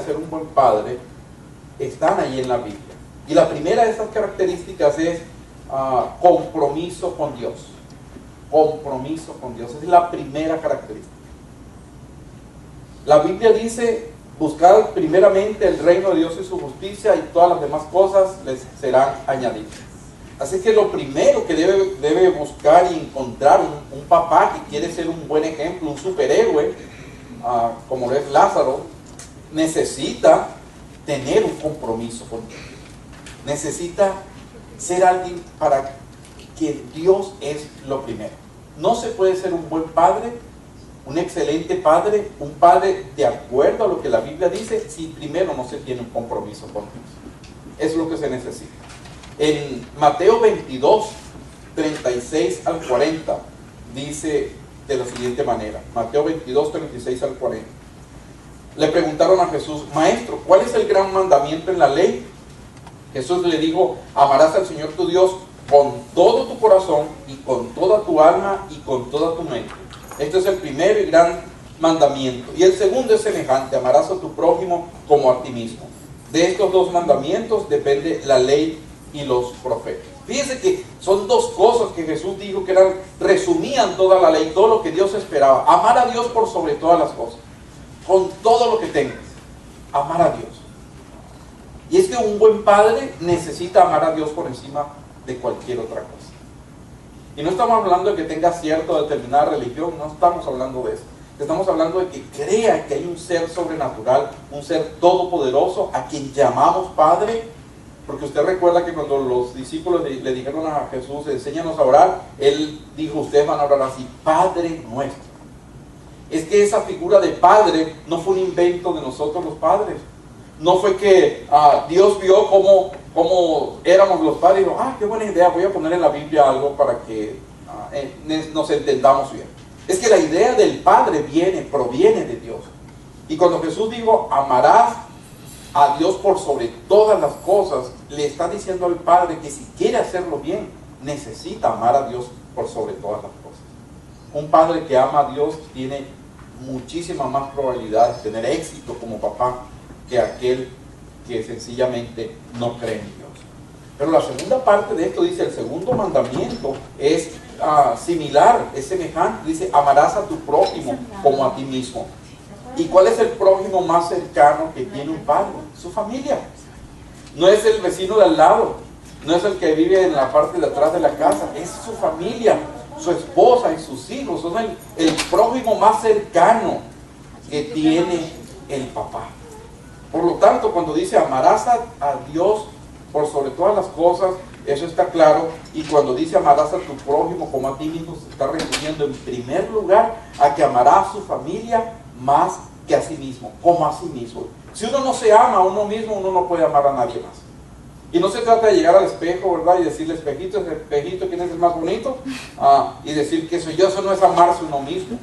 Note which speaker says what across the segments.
Speaker 1: ser un buen padre están ahí en la Biblia. Y la primera de esas características es compromiso con Dios. Compromiso con Dios, esa es la primera característica. La Biblia dice: buscad primeramente el reino de Dios y su justicia, y todas las demás cosas les serán añadidas. Así que lo primero que debe buscar y encontrar un papá que quiere ser un buen ejemplo, un superhéroe, como lo es Lázaro, necesita tener un compromiso con Dios. Necesita ser alguien para que Dios es lo primero. No se puede ser un buen padre, un excelente padre, un padre de acuerdo a lo que la Biblia dice, si primero no se tiene un compromiso con Dios. Es lo que se necesita. En Mateo 22, 36 al 40, dice de la siguiente manera. Mateo 22, 36 al 40. Le preguntaron a Jesús: Maestro, ¿cuál es el gran mandamiento en la ley? Jesús le dijo: amarás al Señor tu Dios con todo tu corazón y con toda tu alma y con toda tu mente. Este es el primero y gran mandamiento. Y el segundo es semejante: amarás a tu prójimo como a ti mismo. De estos dos mandamientos depende la ley y los profetas. Fíjense que son dos cosas que Jesús dijo que resumían toda la ley, todo lo que Dios esperaba. Amar a Dios por sobre todas las cosas, con todo lo que tengas. Amar a Dios. Y es que un buen padre necesita amar a Dios por encima de cualquier otra cosa. Y no estamos hablando de que tenga cierta o determinada religión, no estamos hablando de eso. Estamos hablando de que crea que hay un ser sobrenatural, un ser todopoderoso a quien llamamos Padre. Porque usted recuerda que cuando los discípulos le dijeron a Jesús: enséñanos a orar, Él dijo: ustedes van a orar así: Padre nuestro. Es que esa figura de Padre no fue un invento de nosotros los padres. No fue que Dios vio cómo éramos los padres y dijo: qué buena idea, voy a poner en la Biblia algo para que nos entendamos bien. Es que la idea del Padre proviene de Dios. Y cuando Jesús dijo: amarás a Dios por sobre todas las cosas, le está diciendo al Padre que si quiere hacerlo bien, necesita amar a Dios por sobre todas las cosas. Un padre que ama a Dios tiene muchísima más probabilidad de tener éxito como papá que aquel que sencillamente no cree en Dios. Pero la segunda parte de esto dice: el segundo mandamiento es similar, es semejante. Dice: amarás a tu prójimo como a ti mismo. ¿Y cuál es el prójimo más cercano que tiene un padre? Su familia. No es el vecino de al lado, no es el que vive en la parte de atrás de la casa, es su familia, su esposa y sus hijos. Son el prójimo más cercano que tiene el papá. Por lo tanto, cuando dice amarás a Dios por sobre todas las cosas, eso está claro. Y cuando dice amarás a tu prójimo como a ti mismo, se está refiriendo en primer lugar a que amará a su familia más que a sí mismo, como a sí mismo. Si uno no se ama a uno mismo, uno no puede amar a nadie más. Y no se trata de llegar al espejo, ¿verdad? Y decirle: espejito, ¿quién es el más bonito? Y decir que soy yo. Eso no es amarse uno mismo.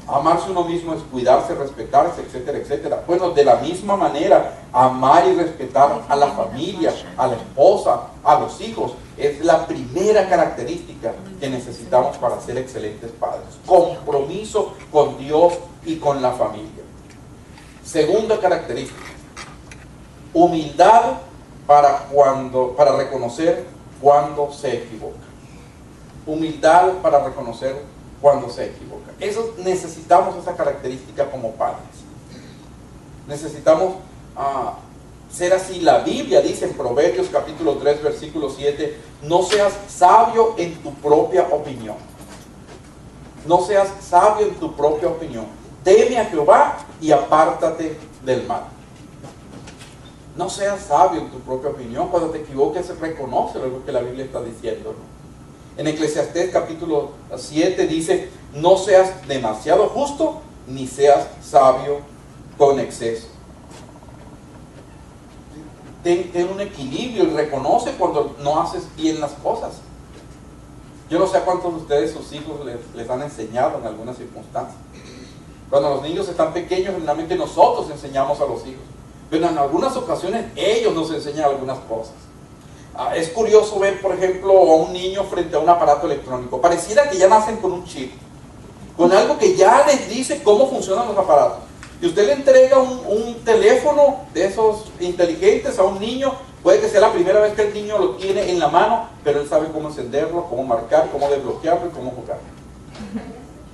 Speaker 1: Amarse uno mismo es cuidarse, respetarse, etcétera, etcétera. Bueno, de la misma manera, amar y respetar a la familia, a la esposa, a los hijos, es la primera característica que necesitamos para ser excelentes padres. Compromiso con Dios y con la familia. Segunda característica: humildad para reconocer cuando se equivoca. Humildad para reconocer cuando se equivoca. Necesitamos esa característica como padres. Necesitamos ser así. La Biblia dice en Proverbios capítulo 3 versículo 7: no seas sabio en tu propia opinión. No seas sabio en tu propia opinión. Teme a Jehová y apártate del mal. No seas sabio en tu propia opinión. Cuando te equivoques, reconoce lo que la Biblia está diciendo, ¿no? En Eclesiastés capítulo 7 dice: no seas demasiado justo, ni seas sabio con exceso. Ten un equilibrio y reconoce cuando no haces bien las cosas. Yo no sé a cuántos de ustedes sus hijos les han enseñado en algunas circunstancias. Cuando los niños están pequeños, generalmente nosotros enseñamos a los hijos, pero en algunas ocasiones ellos nos enseñan algunas cosas. Es curioso ver, por ejemplo, a un niño frente a un aparato electrónico. Pareciera que ya nacen con un chip, con algo que ya les dice cómo funcionan los aparatos. Y usted le entrega un teléfono de esos inteligentes a un niño, puede que sea la primera vez que el niño lo tiene en la mano, pero él sabe cómo encenderlo, cómo marcar, cómo desbloquearlo y cómo jugar.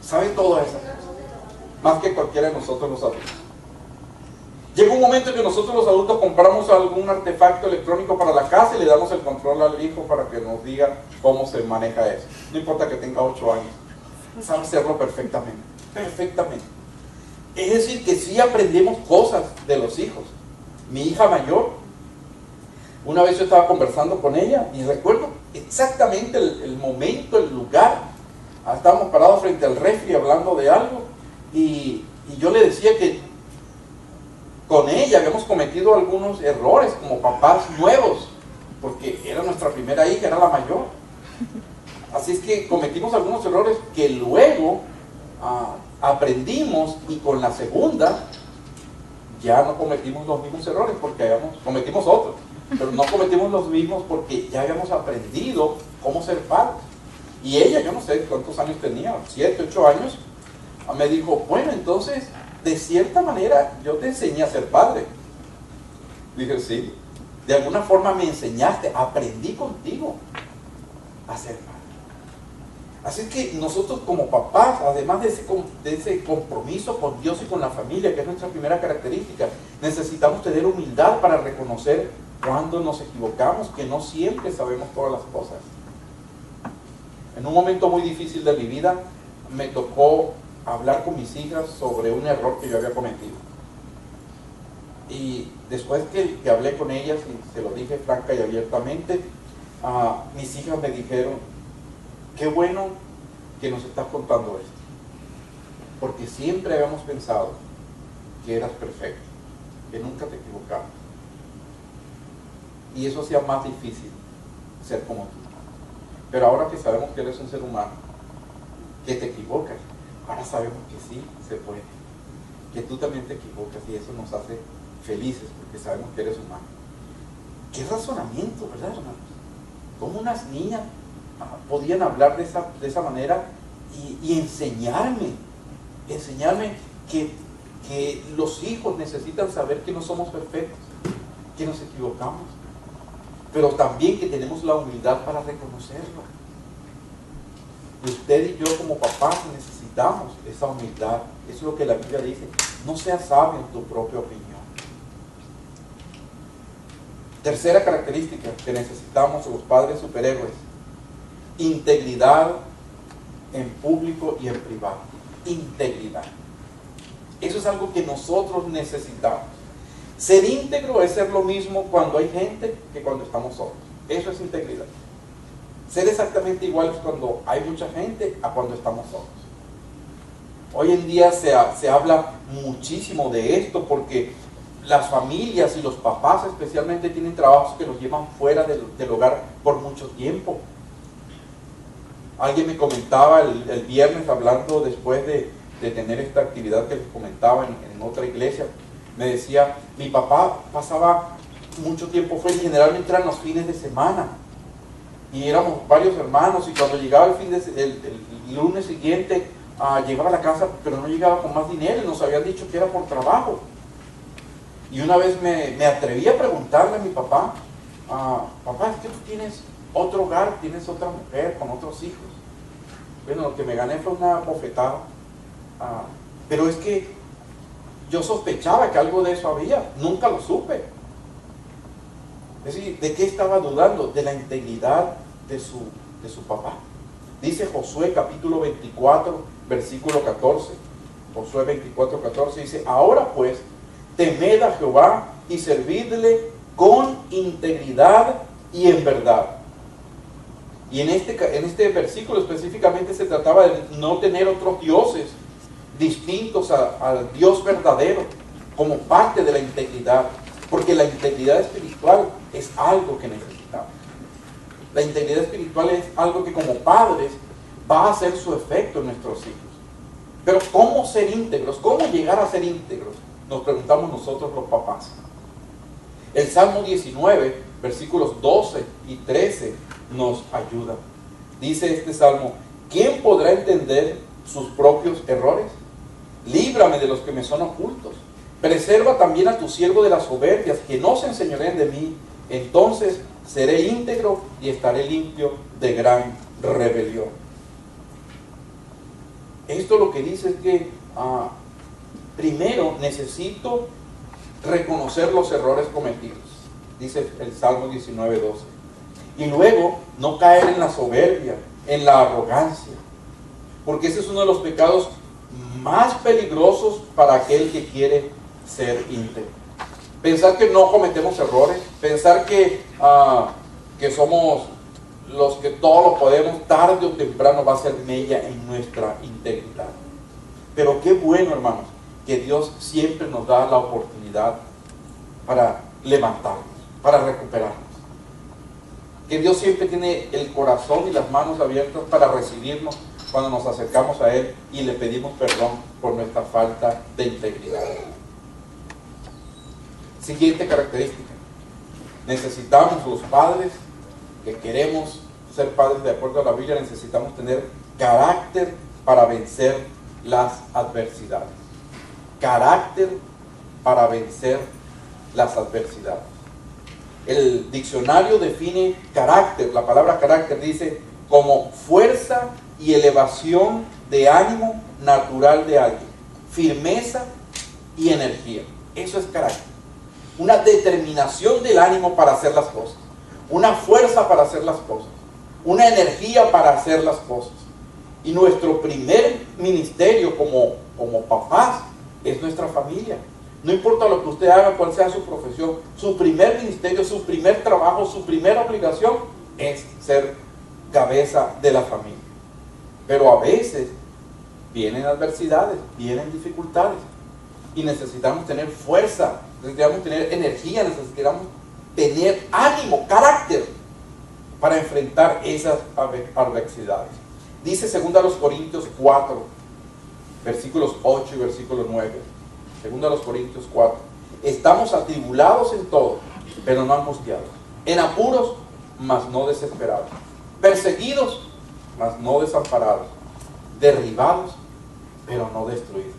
Speaker 1: Sabe todo eso, más que cualquiera de nosotros los adultos. Llega un momento en que nosotros los adultos compramos algún artefacto electrónico para la casa y le damos el control al hijo para que nos diga cómo se maneja eso. No importa que tenga 8 años, sabe hacerlo perfectamente, perfectamente. Es decir, que sí aprendemos cosas de los hijos. Mi hija mayor, una vez yo estaba conversando con ella y recuerdo exactamente el momento, el lugar. Estábamos parados frente al refri hablando de algo y yo le decía que con ella habíamos cometido algunos errores como papás nuevos, porque era nuestra primera hija, era la mayor. Así es que cometimos algunos errores que luego aprendimos, y con la segunda ya no cometimos los mismos errores porque cometimos otros, pero no cometimos los mismos porque ya habíamos aprendido cómo ser padres. Y ella, yo no sé cuántos años tenía, 7, 8 años, me dijo, bueno, entonces, de cierta manera, yo te enseñé a ser padre. Dije, sí, de alguna forma me enseñaste, aprendí contigo a ser padre. Así que nosotros como papás, además de ese compromiso con Dios y con la familia, que es nuestra primera característica, necesitamos tener humildad para reconocer cuando nos equivocamos, que no siempre sabemos todas las cosas. En un momento muy difícil de mi vida, me tocó hablar con mis hijas sobre un error que yo había cometido. Y después que hablé con ellas y se lo dije franca y abiertamente, mis hijas me dijeron, qué bueno que nos estás contando esto, porque siempre habíamos pensado que eras perfecto, que nunca te equivocabas. Y eso hacía más difícil ser como tú. Pero ahora que sabemos que eres un ser humano, que te equivocas, ahora sabemos que sí se puede, que tú también te equivocas, y eso nos hace felices porque sabemos que eres humano. Qué razonamiento, ¿verdad, hermanos? Cómo unas niñas podían hablar de esa manera y enseñarme que los hijos necesitan saber que no somos perfectos, que nos equivocamos, pero también que tenemos la humildad para reconocerlo. Y usted y yo como papás necesitamos esa humildad. Eso es lo que la Biblia dice, no seas sabio en tu propia opinión. Tercera característica que necesitamos los padres superhéroes: integridad en público y en privado. Integridad. Eso es algo que nosotros necesitamos. Ser íntegro es ser lo mismo cuando hay gente que cuando estamos solos. Eso es integridad. Ser exactamente iguales cuando hay mucha gente a cuando estamos solos. Hoy en día se habla muchísimo de esto porque las familias y los papás especialmente tienen trabajos que los llevan fuera del hogar por mucho tiempo. Alguien me comentaba el viernes, hablando después de tener esta actividad que les comentaba en otra iglesia, me decía, mi papá pasaba mucho tiempo fuera y generalmente eran los fines de semana. Y éramos varios hermanos, y cuando llegaba el lunes siguiente, llegaba a la casa, pero no llegaba con más dinero, y nos habían dicho que era por trabajo. Y una vez me atreví a preguntarle a mi papá, papá, es que tú tienes otro hogar, tienes otra mujer, con otros hijos. Bueno, lo que me gané fue una bofetada, pero es que yo sospechaba que algo de eso había, nunca lo supe. Es decir, ¿de qué estaba dudando? De la integridad de su papá. Dice Josué capítulo 24, versículo 14. Josué 24, 14 dice, ahora pues, temed a Jehová y servidle con integridad y en verdad. Y en este versículo específicamente se trataba de no tener otros dioses distintos al Dios verdadero como parte de la integridad, porque la integridad espiritual es algo que necesitamos. La integridad espiritual es algo que como padres va a hacer su efecto en nuestros hijos. Pero ¿cómo ser íntegros? ¿Cómo llegar a ser íntegros? Nos preguntamos nosotros los papás. El Salmo 19, versículos 12 y 13 nos ayuda. Dice este Salmo, ¿quién podrá entender sus propios errores? líbrame de los que me son ocultos. Preserva también a tu siervo de las soberbias, que no se enseñoreen de mí. Entonces seré íntegro y estaré limpio de gran rebelión. Esto lo que dice es que primero necesito reconocer los errores cometidos, dice el Salmo 19:12. Y luego no caer en la soberbia, en la arrogancia, porque ese es uno de los pecados más peligrosos para aquel que quiere ser íntegro. Pensar que no cometemos errores, pensar que somos los que todo lo podemos, tarde o temprano va a ser mella en nuestra integridad. Pero qué bueno, hermanos, que Dios siempre nos da la oportunidad para levantarnos, para recuperarnos. Que Dios siempre tiene el corazón y las manos abiertas para recibirnos cuando nos acercamos a Él y le pedimos perdón por nuestra falta de integridad. Siguiente característica. Necesitamos los padres que queremos ser padres de acuerdo a la Biblia, necesitamos tener carácter para vencer las adversidades. Carácter para vencer las adversidades. El diccionario define carácter, la palabra carácter dice como fuerza y elevación de ánimo natural de alguien, firmeza y energía. Eso es carácter. Una determinación del ánimo para hacer las cosas, una fuerza para hacer las cosas, una energía para hacer las cosas. Y nuestro primer ministerio como papás es nuestra familia. No importa lo que usted haga, cuál sea su profesión, su primer ministerio, su primer trabajo, su primera obligación es ser cabeza de la familia. Pero a veces vienen adversidades, vienen dificultades y necesitamos tener fuerza, necesitamos tener energía, necesitamos tener ánimo, carácter para enfrentar esas adversidades. Dice 2 Corintios 4, versículos 8 y versículo 9. 2 Corintios 4. Estamos atribulados en todo, pero no angustiados. En apuros, mas no desesperados. Perseguidos, mas no desamparados. Derribados, pero no destruidos.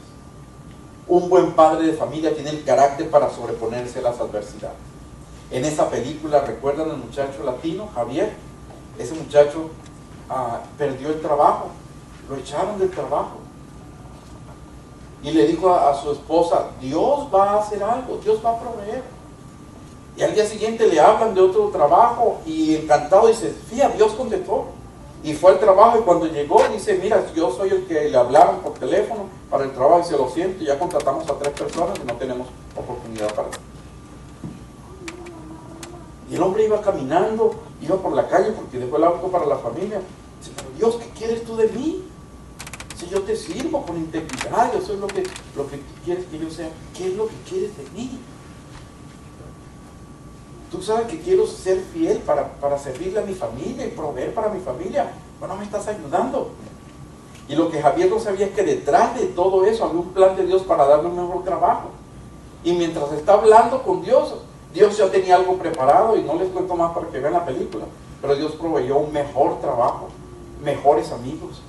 Speaker 1: Un buen padre de familia tiene el carácter para sobreponerse a las adversidades. En esa película, ¿recuerdan al muchacho latino, Javier? Ese muchacho perdió el trabajo, lo echaron del trabajo. Y le dijo a su esposa, Dios va a hacer algo, Dios va a proveer. Y al día siguiente le hablan de otro trabajo y encantado dice, fíjate, Dios contestó. Y fue al trabajo y cuando llegó dice, mira, yo soy el que le hablaron por teléfono para el trabajo y se lo siento, ya contratamos a 3 personas y no tenemos oportunidad para eso. Y el hombre iba caminando, iba por la calle porque dejó el auto para la familia. Dice, pero Dios, ¿qué quieres tú de mí? Si yo te sirvo con integridad, yo soy lo que tú quieres que yo sea. ¿Qué es lo que quieres de mí? Tú sabes que quiero ser fiel para servirle a mi familia y proveer para mi familia. Bueno, me estás ayudando. Y lo que Javier no sabía es que detrás de todo eso había un plan de Dios para darle un mejor trabajo. Y mientras está hablando con Dios, Dios ya tenía algo preparado y no les cuento más para que vean la película. Pero Dios proveyó un mejor trabajo, mejores amigos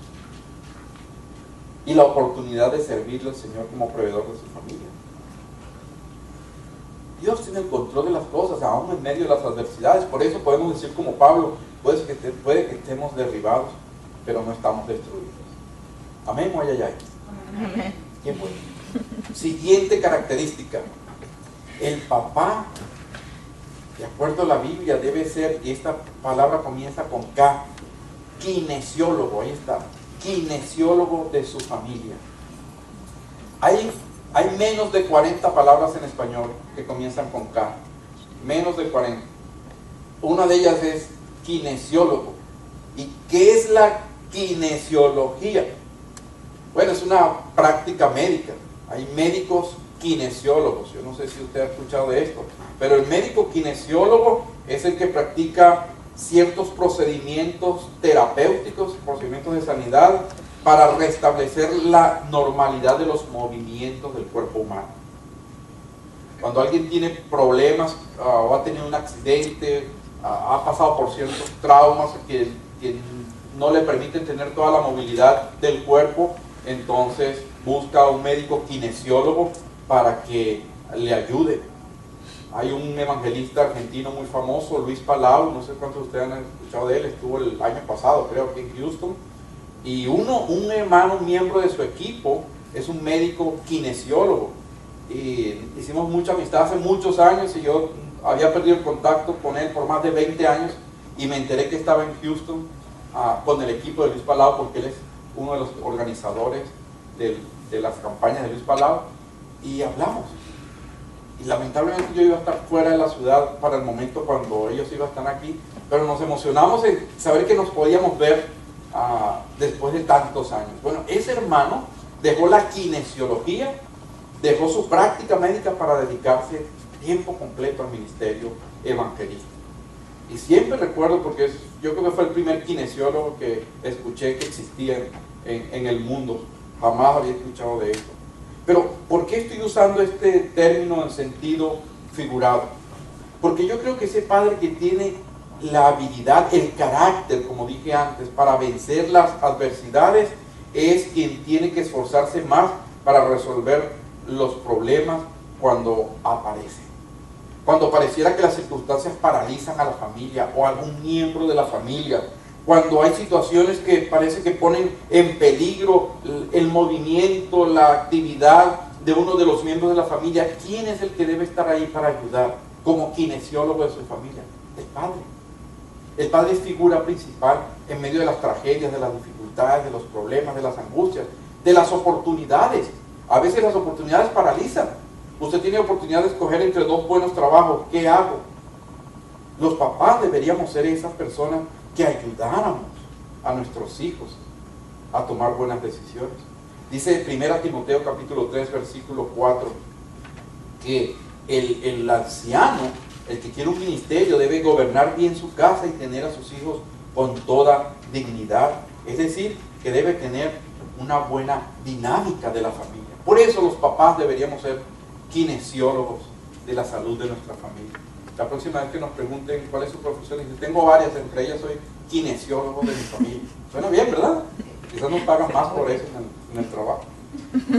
Speaker 1: y la oportunidad de servirle al Señor como proveedor de su familia. Dios tiene el control de las cosas, aún en medio de las adversidades. Por eso podemos decir como Pablo, puede que estemos derribados, pero no estamos destruidos. Amén o ay.
Speaker 2: Amén.
Speaker 1: Qué bueno. Siguiente característica. El papá, de acuerdo a la Biblia, debe ser, y esta palabra comienza con K, kinesiólogo, ahí está, kinesiólogo de su familia. Hay menos de 40 palabras en español que comienzan con K, menos de 40. Una de ellas es kinesiólogo. ¿Y qué es la kinesiología? Bueno, es una práctica médica. Hay médicos kinesiólogos. Yo no sé si usted ha escuchado de esto, pero el médico kinesiólogo es el que practica ciertos procedimientos terapéuticos, procedimientos de sanidad, para restablecer la normalidad de los movimientos del cuerpo humano. Cuando alguien tiene problemas o ha tenido un accidente, ha pasado por ciertos traumas que no le permiten tener toda la movilidad del cuerpo, entonces busca un médico kinesiólogo para que le ayude. Hay un evangelista argentino muy famoso, Luis Palau, no sé cuántos de ustedes han escuchado de él, estuvo el año pasado creo aquí en Houston, y un hermano miembro de su equipo es un médico kinesiólogo, y hicimos mucha amistad hace muchos años, y yo había perdido el contacto con él por más de 20 años, y me enteré que estaba en Houston con el equipo de Luis Palau, porque él es uno de los organizadores de las campañas de Luis Palau, y hablamos. Y lamentablemente yo iba a estar fuera de la ciudad para el momento cuando ellos iban a estar aquí, pero nos emocionamos en saber que nos podíamos ver después de tantos años. Bueno, ese hermano dejó la kinesiología, dejó su práctica médica para dedicarse tiempo completo al ministerio evangelístico. Y siempre recuerdo, porque yo creo que fue el primer kinesiólogo que escuché que existía en el mundo. Jamás había escuchado de esto. Pero, ¿por qué estoy usando este término en sentido figurado? Porque yo creo que ese padre que tiene la habilidad, el carácter, como dije antes, para vencer las adversidades, es quien tiene que esforzarse más para resolver los problemas cuando aparecen. Cuando pareciera que las circunstancias paralizan a la familia o a algún miembro de la familia, cuando hay situaciones que parece que ponen en peligro el movimiento, la actividad de uno de los miembros de la familia, ¿quién es el que debe estar ahí para ayudar como kinesiólogo de su familia? El padre. El padre es figura principal en medio de las tragedias, de las dificultades, de los problemas, de las angustias, de las oportunidades. A veces las oportunidades paralizan. Usted tiene oportunidad de escoger entre dos buenos trabajos. ¿Qué hago? Los papás deberíamos ser esas personas que ayudáramos a nuestros hijos a tomar buenas decisiones. Dice 1 Timoteo capítulo 3 versículo 4 que el anciano, el que quiere un ministerio, debe gobernar bien su casa y tener a sus hijos con toda dignidad. Es decir, que debe tener una buena dinámica de la familia. Por eso los papás deberíamos ser kinesiólogos de la salud de nuestra familia. La próxima vez que nos pregunten cuál es su profesión, dice, tengo varias, entre ellas soy kinesiólogo de mi familia. Suena bien, ¿verdad? Quizás nos pagan más por eso en el trabajo.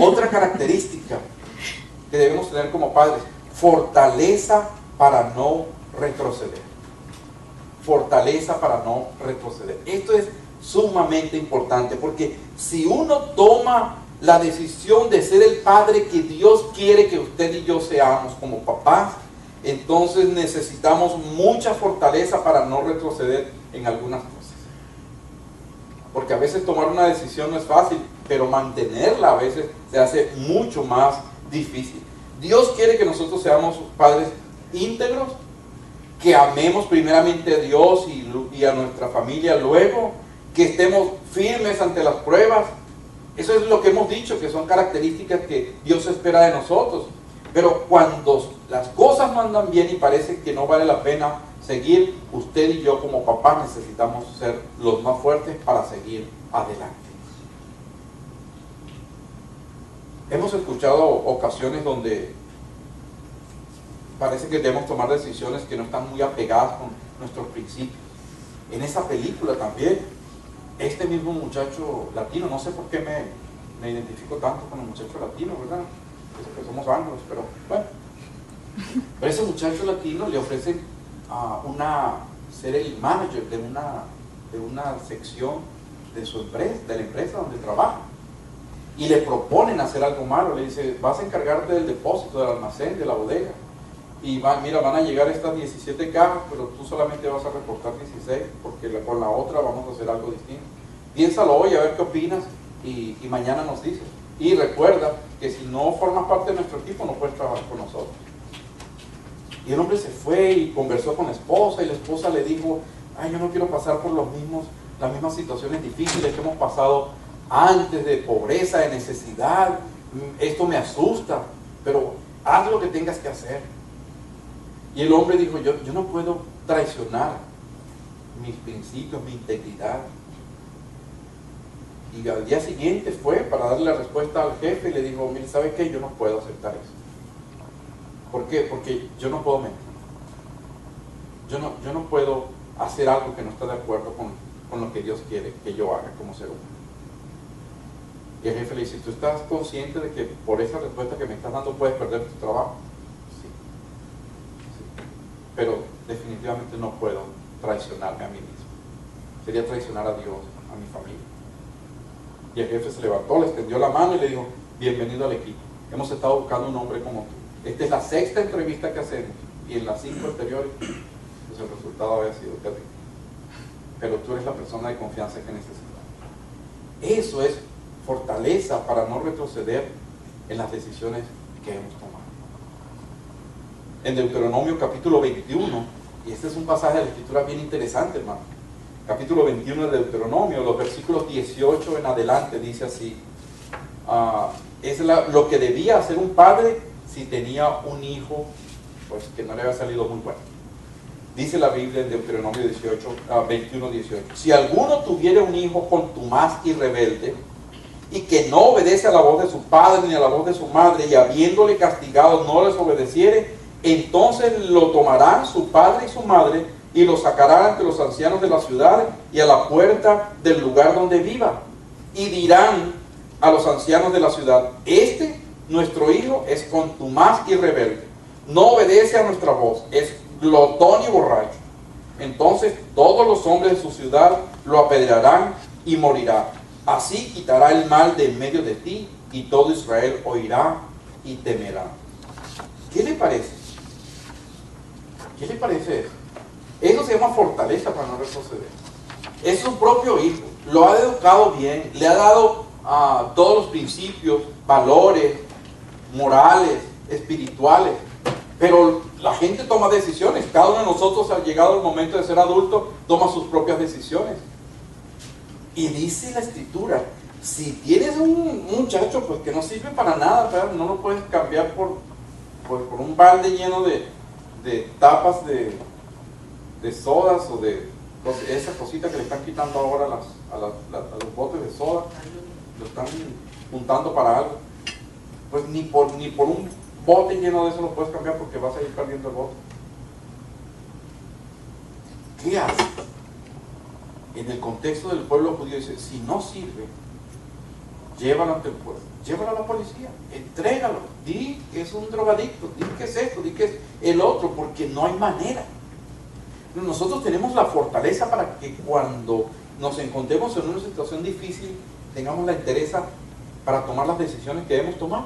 Speaker 1: Otra característica que debemos tener como padres, fortaleza para no retroceder. Fortaleza para no retroceder. Esto es sumamente importante, porque si uno toma la decisión de ser el padre que Dios quiere que usted y yo seamos como papás, entonces necesitamos mucha fortaleza para no retroceder en algunas cosas. Porque a veces tomar una decisión no es fácil, pero mantenerla a veces se hace mucho más difícil. Dios quiere que nosotros seamos padres íntegros, que amemos primeramente a Dios y a nuestra familia luego, que estemos firmes ante las pruebas. Eso es lo que hemos dicho, que son características que Dios espera de nosotros. Pero cuando las cosas no andan bien y parece que no vale la pena seguir, usted y yo como papás necesitamos ser los más fuertes para seguir adelante. Hemos escuchado ocasiones donde parece que debemos tomar decisiones que no están muy apegadas con nuestros principios. En esa película también, este mismo muchacho latino, no sé por qué me identifico tanto con el muchacho latino, ¿verdad? Eso que somos ángeles, pero bueno. Pero ese muchacho latino le ofrecen ser el manager de una sección de su empresa, de la empresa donde trabaja. Y le proponen hacer algo malo, le dice, vas a encargarte del depósito, del almacén, de la bodega. Y mira, van a llegar estas 17 cajas, pero tú solamente vas a reportar 16, porque con la otra vamos a hacer algo distinto. Piénsalo hoy, a ver qué opinas, y mañana nos dices. Y recuerda que si no formas parte de nuestro equipo, no puedes trabajar con nosotros. Y el hombre se fue y conversó con la esposa, y la esposa le dijo, yo no quiero pasar por las mismas situaciones difíciles que hemos pasado antes, de pobreza, de necesidad. Esto me asusta, pero haz lo que tengas que hacer. Y el hombre dijo, yo no puedo traicionar mis principios, mi integridad. Y al día siguiente fue para darle la respuesta al jefe y le dijo, mire, ¿sabe qué? Yo no puedo aceptar eso. ¿Por qué? Porque yo no puedo mentir. Yo no puedo hacer algo que no está de acuerdo con lo que Dios quiere que yo haga como ser humano. Y el jefe le dice, ¿tú estás consciente de que por esa respuesta que me estás dando puedes perder tu trabajo? Sí, sí. Pero definitivamente no puedo traicionarme a mí mismo. Sería traicionar a Dios, a mi familia. Y el jefe se levantó, le extendió la mano y le dijo, bienvenido al equipo. Hemos estado buscando un hombre como tú. Esta es la 6ª entrevista que hacemos. Y en las 5 anteriores, pues el resultado había sido terrible. Pero tú eres la persona de confianza que necesitamos. Eso es fortaleza para no retroceder en las decisiones que hemos tomado. En Deuteronomio capítulo 21, y este es un pasaje de la escritura bien interesante, hermano. Capítulo 21 de Deuteronomio, los versículos 18 en adelante, dice así: es lo que debía hacer un padre si tenía un hijo pues que no le había salido muy bueno. Dice la Biblia en Deuteronomio 21, 18: si alguno tuviera un hijo contumaz y rebelde, y que no obedece a la voz de su padre ni a la voz de su madre, y habiéndole castigado no les obedeciere, entonces lo tomarán su padre y su madre, y lo sacarán ante los ancianos de la ciudad y a la puerta del lugar donde viva, y dirán a los ancianos de la ciudad: nuestro hijo es contumaz y rebelde, no obedece a nuestra voz, es glotón y borracho. Entonces todos los hombres de su ciudad lo apedrearán y morirá. Así quitará el mal de en medio de ti, y todo Israel oirá y temerá. ¿Qué le parece? ¿Qué le parece eso? Eso se llama fortaleza para no retroceder. Es su propio hijo, lo ha educado bien, le ha dado todos los principios, valores, morales, espirituales, pero la gente toma decisiones. Cada uno de nosotros, al llegado el momento de ser adulto, toma sus propias decisiones. Y dice la escritura, si tienes un muchacho pues que no sirve para nada, ¿verdad? No lo puedes cambiar por un balde lleno de tapas de sodas o de esa cosita que le están quitando ahora a los botes de soda, lo están juntando para algo. Pues ni por un bote lleno de eso lo puedes cambiar, porque vas a ir perdiendo el bote. ¿Qué haces? En el contexto del pueblo judío dice, si no sirve, llévalo ante el pueblo, llévalo a la policía, entrégalo, di que es un drogadicto, di que es esto, di que es el otro, porque no hay manera. Nosotros tenemos la fortaleza para que cuando nos encontremos en una situación difícil, tengamos la entereza para tomar las decisiones que debemos tomar.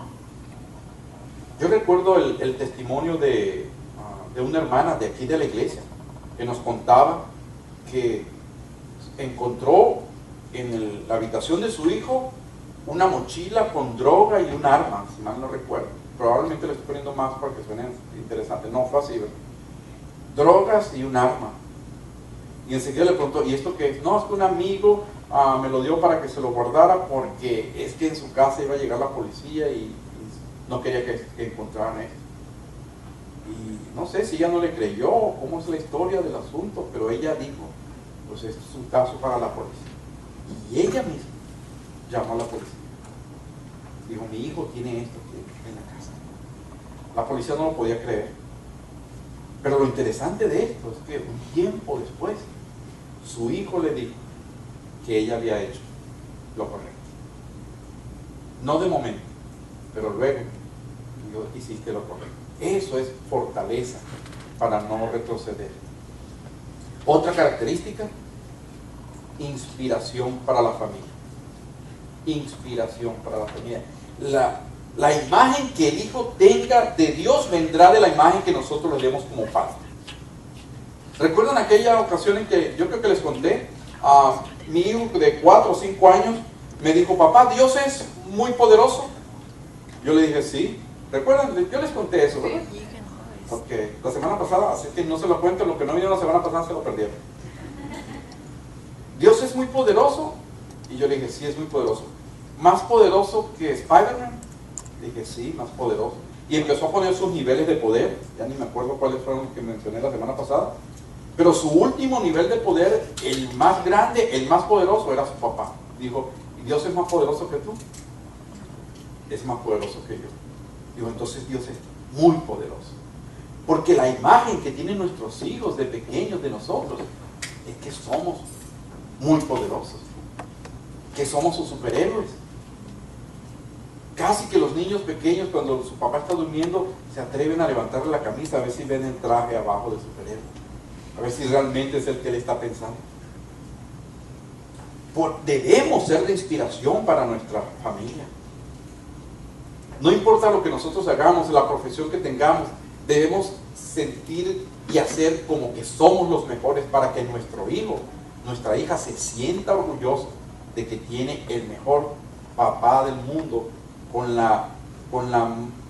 Speaker 1: Yo recuerdo el testimonio de una hermana de aquí de la iglesia, que nos contaba que encontró en la habitación de su hijo una mochila con droga y un arma, si mal no recuerdo. Probablemente le estoy poniendo más para que suene interesante. No fue así, ¿verdad? Drogas y un arma. Y enseguida le preguntó, ¿y esto qué es? No, es que un amigo me lo dio para que se lo guardara, porque es que en su casa iba a llegar la policía y no quería que encontraran esto. Y no sé si ella no le creyó, cómo es la historia del asunto, pero ella dijo, pues esto es un caso para la policía. Y ella misma llamó a la policía. Dijo, mi hijo tiene esto en la casa. La policía no lo podía creer. Pero lo interesante de esto es que un tiempo después, su hijo le dijo que ella había hecho lo correcto. No de momento, pero luego hiciste lo correcto. Eso es fortaleza para no retroceder. Otra característica, inspiración para la familia. Inspiración para la familia. La imagen que el hijo tenga de Dios vendrá de la imagen que nosotros le demos como padre. ¿Recuerdan aquella ocasión en que yo creo que les conté? Mi hijo de 4 o 5 años me dijo, papá, ¿Dios es muy poderoso? Yo le dije, sí. ¿Recuerdan? Yo les conté eso, ¿verdad? Ok, la semana pasada, así que no se lo cuento, lo que no vino la semana pasada se lo perdieron. ¿Dios es muy poderoso? Y yo le dije, sí, es muy poderoso. ¿Más poderoso que Spider-Man? Dije, sí, más poderoso. Y empezó a poner sus niveles de poder. Ya ni me acuerdo cuáles fueron los que mencioné la semana pasada. Pero su último nivel de poder, el más grande, el más poderoso, era su papá. Dijo, ¿y Dios es más poderoso que tú? Es más poderoso que yo. Digo, entonces Dios es muy poderoso. Porque la imagen que tienen nuestros hijos de pequeños de nosotros es que somos muy poderosos. Que somos sus superhéroes. Casi que los niños pequeños, cuando su papá está durmiendo, se atreven a levantarle la camisa a ver si ven el traje abajo de su superhéroe, a ver si realmente es el que él está pensando. Debemos ser de inspiración para nuestra familia. No importa lo que nosotros hagamos, la profesión que tengamos, debemos sentir y hacer como que somos los mejores para que nuestro hijo, nuestra hija se sienta orgulloso de que tiene el mejor papá del mundo, con la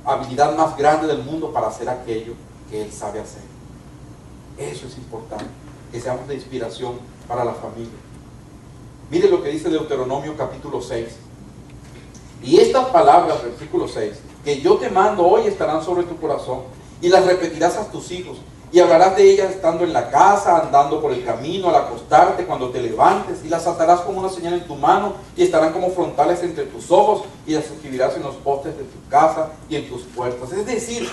Speaker 1: habilidad más grande del mundo para hacer aquello que él sabe hacer. Eso es importante, que seamos de inspiración para la familia. Mire lo que dice Deuteronomio capítulo 6. Y estas palabras, versículo 6, que yo te mando hoy estarán sobre tu corazón, y las repetirás a tus hijos, y hablarás de ellas estando en la casa, andando por el camino, al acostarte, cuando te levantes, y las atarás como una señal en tu mano, y estarán como frontales entre tus ojos, y las escribirás en los postes de tu casa y en tus puertas. Es decir,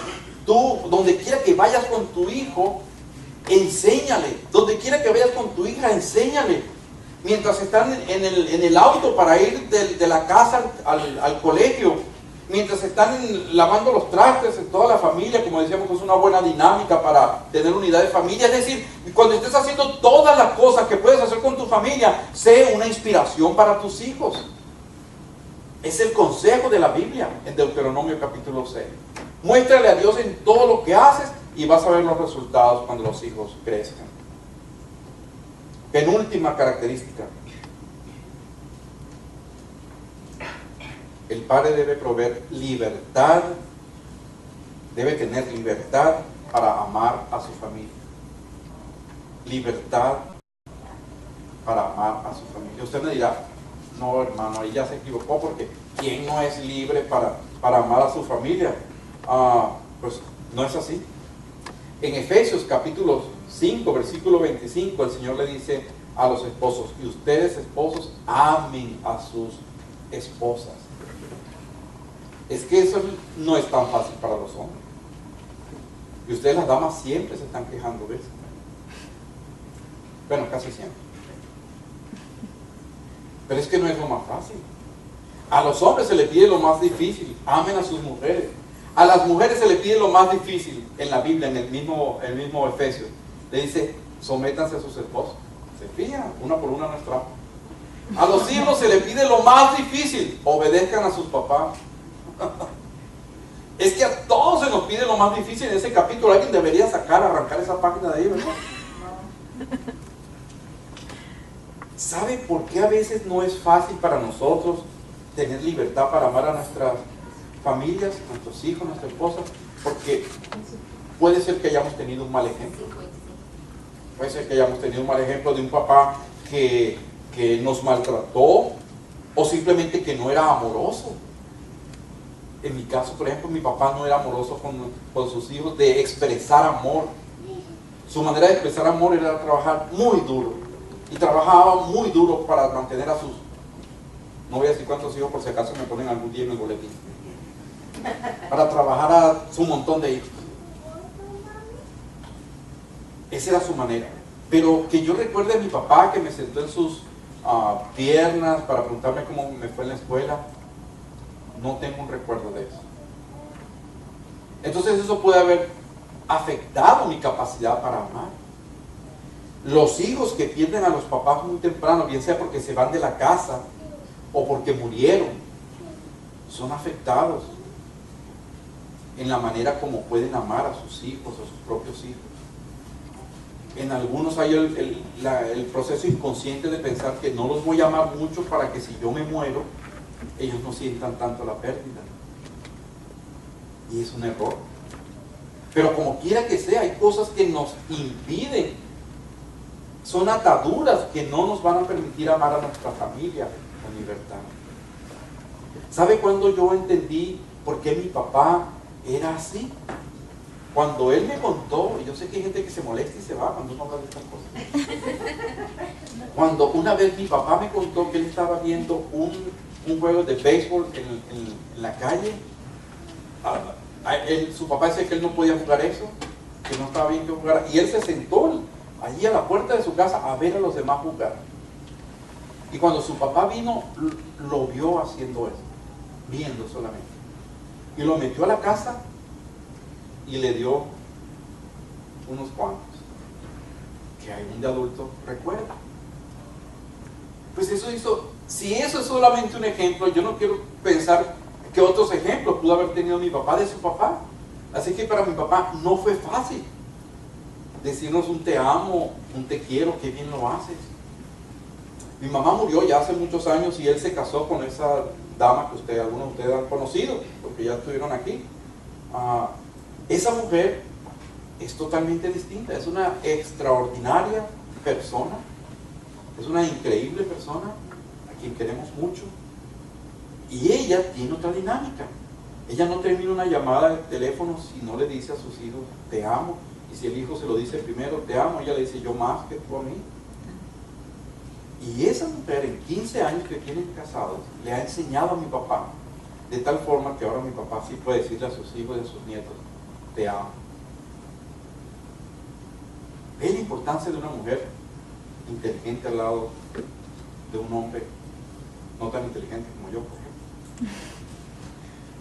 Speaker 1: tú, donde quiera que vayas con tu hijo, enséñale. Donde quiera que vayas con tu hija, enséñale. Mientras están en el auto para ir de la casa al colegio, mientras están lavando los trastes en toda la familia, como decíamos, es una buena dinámica para tener unidad de familia. Es decir, cuando estés haciendo todas las cosas que puedes hacer con tu familia, sé una inspiración para tus hijos. Es el consejo de la Biblia en Deuteronomio capítulo 6. Muéstrale a Dios en todo lo que haces y vas a ver los resultados cuando los hijos crezcan. Penúltima característica. El padre debe proveer libertad, debe tener libertad para amar a su familia. Libertad para amar a su familia. Usted me dirá, no hermano, ahí ya se equivocó, porque ¿quién no es libre para amar a su familia? Pues no es así. En Efesios capítulo 5, versículo 25, el Señor le dice a los esposos: y ustedes, esposos, amen a sus esposas. Es que eso no es tan fácil para los hombres. Y ustedes, las damas, siempre se están quejando de eso. Bueno, casi siempre. Pero es que no es lo más fácil. A los hombres se les pide lo más difícil: amen a sus mujeres. A las mujeres se les pide lo más difícil en la Biblia, en el mismo Efesios. Le dice: sométanse a sus esposos. Se fijan, una por una nuestra. A los hijos se les pide lo más difícil: obedezcan a sus papás. Es que a todos se nos pide lo más difícil en ese capítulo. Alguien debería arrancar esa página de ahí, ¿verdad? ¿Sabe por qué a veces no es fácil para nosotros tener libertad para amar a nuestras familias, nuestros hijos, nuestra esposa? Porque puede ser que hayamos tenido un mal ejemplo. Puede ser que hayamos tenido un mal ejemplo de un papá que nos maltrató, o simplemente que no era amoroso. En mi caso, por ejemplo, mi papá no era amoroso con sus hijos, de expresar amor. Su manera de expresar amor era trabajar muy duro. Y trabajaba muy duro para mantener a sus... No voy a decir cuántos hijos, por si acaso me ponen algún día en el boletín. Para trabajar a su montón de hijos. Esa era su manera. Pero que yo recuerde a mi papá que me sentó en sus piernas para preguntarme cómo me fue en la escuela, no tengo un recuerdo de eso. Entonces eso puede haber afectado mi capacidad para amar. Los hijos que pierden a los papás muy temprano, bien sea porque se van de la casa o porque murieron, son afectados en la manera como pueden amar a sus hijos, a sus propios hijos. En algunos hay el proceso inconsciente de pensar que no los voy a amar mucho para que si yo me muero, ellos no sientan tanto la pérdida. Y es un error. Pero como quiera que sea, hay cosas que nos impiden. Son ataduras que no nos van a permitir amar a nuestra familia con libertad. ¿Sabe cuándo yo entendí por qué mi papá era así? Cuando él me contó, y yo sé que hay gente que se molesta y se va cuando uno habla de estas cosas. Cuando una vez mi papá me contó que él estaba viendo un juego de béisbol en la calle, su papá decía que él no podía jugar eso, que no estaba bien que jugara, y él se sentó allí a la puerta de su casa a ver a los demás jugar. Y cuando su papá vino, lo vio haciendo eso. viendo solamente. Y lo metió a la casa y le dio unos cuantos, que aún de adulto recuerda. Pues eso hizo, si eso es solamente un ejemplo, yo no quiero pensar que otros ejemplos pudo haber tenido mi papá de su papá. Así que para mi papá no fue fácil decirnos un te amo, un te quiero, qué bien lo haces. Mi mamá murió ya hace muchos años y él se casó con esa dama que algunos de ustedes han conocido, porque ya estuvieron aquí. Esa mujer es totalmente distinta, es una extraordinaria persona, es una increíble persona a quien queremos mucho. Y ella tiene otra dinámica. Ella no termina una llamada de teléfono si no le dice a sus hijos, te amo. Y si el hijo se lo dice primero, te amo, ella le dice, yo más que tú a mí. Y esa mujer, en 15 años que tienen casados, le ha enseñado a mi papá, de tal forma que ahora mi papá sí puede decirle a sus hijos y a sus nietos, te amo. ¿Ve la importancia de una mujer inteligente al lado de un hombre no tan inteligente como yo, por ejemplo?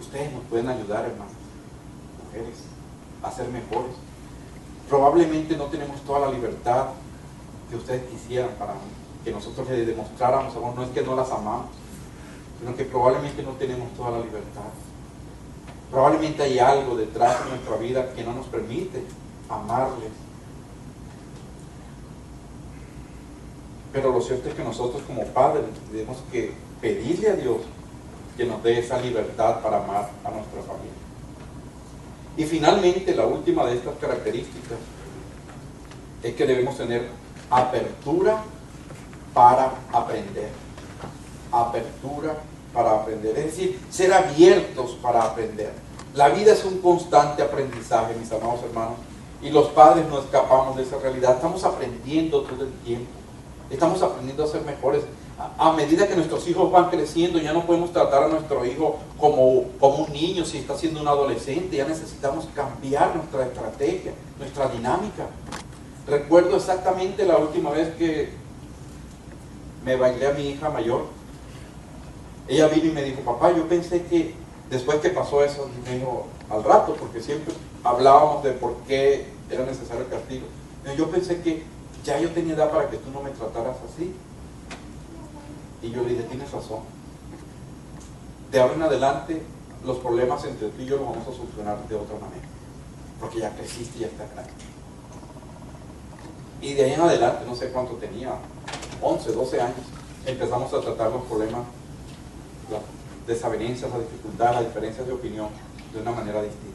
Speaker 1: Ustedes nos pueden ayudar, hermanos, mujeres, a ser mejores. Probablemente no tenemos toda la libertad que ustedes quisieran para que nosotros les demostráramos amor. No es que no las amamos, sino que probablemente no tenemos toda la libertad. Probablemente hay algo detrás de nuestra vida que no nos permite amarles. Pero lo cierto es que nosotros como padres tenemos que pedirle a Dios que nos dé esa libertad para amar a nuestra familia. Y finalmente, la última de estas características es que debemos tener apertura para aprender. Apertura para aprender, es decir, ser abiertos para aprender. La vida es un constante aprendizaje, mis amados hermanos, y los padres no escapamos de esa realidad. Estamos aprendiendo todo el tiempo, estamos aprendiendo a ser mejores. A medida que nuestros hijos van creciendo, ya no podemos tratar a nuestro hijo como un niño si está siendo un adolescente. Ya necesitamos cambiar nuestra estrategia, nuestra dinámica. Recuerdo exactamente la última vez que me bailé a mi hija mayor. Ella vino y me dijo, papá, yo pensé que después que pasó eso, me dijo al rato, porque siempre hablábamos de por qué era necesario el castigo. Yo pensé que ya yo tenía edad para que tú no me trataras así. Y yo le dije, tienes razón. De ahora en adelante, los problemas entre tú y yo los vamos a solucionar de otra manera. Porque ya creciste y ya está grande. Y de ahí en adelante, no sé cuánto tenía, 11, 12 años, empezamos a tratar los problemas, las desavenencias, las dificultades, las diferencias de opinión de una manera distinta.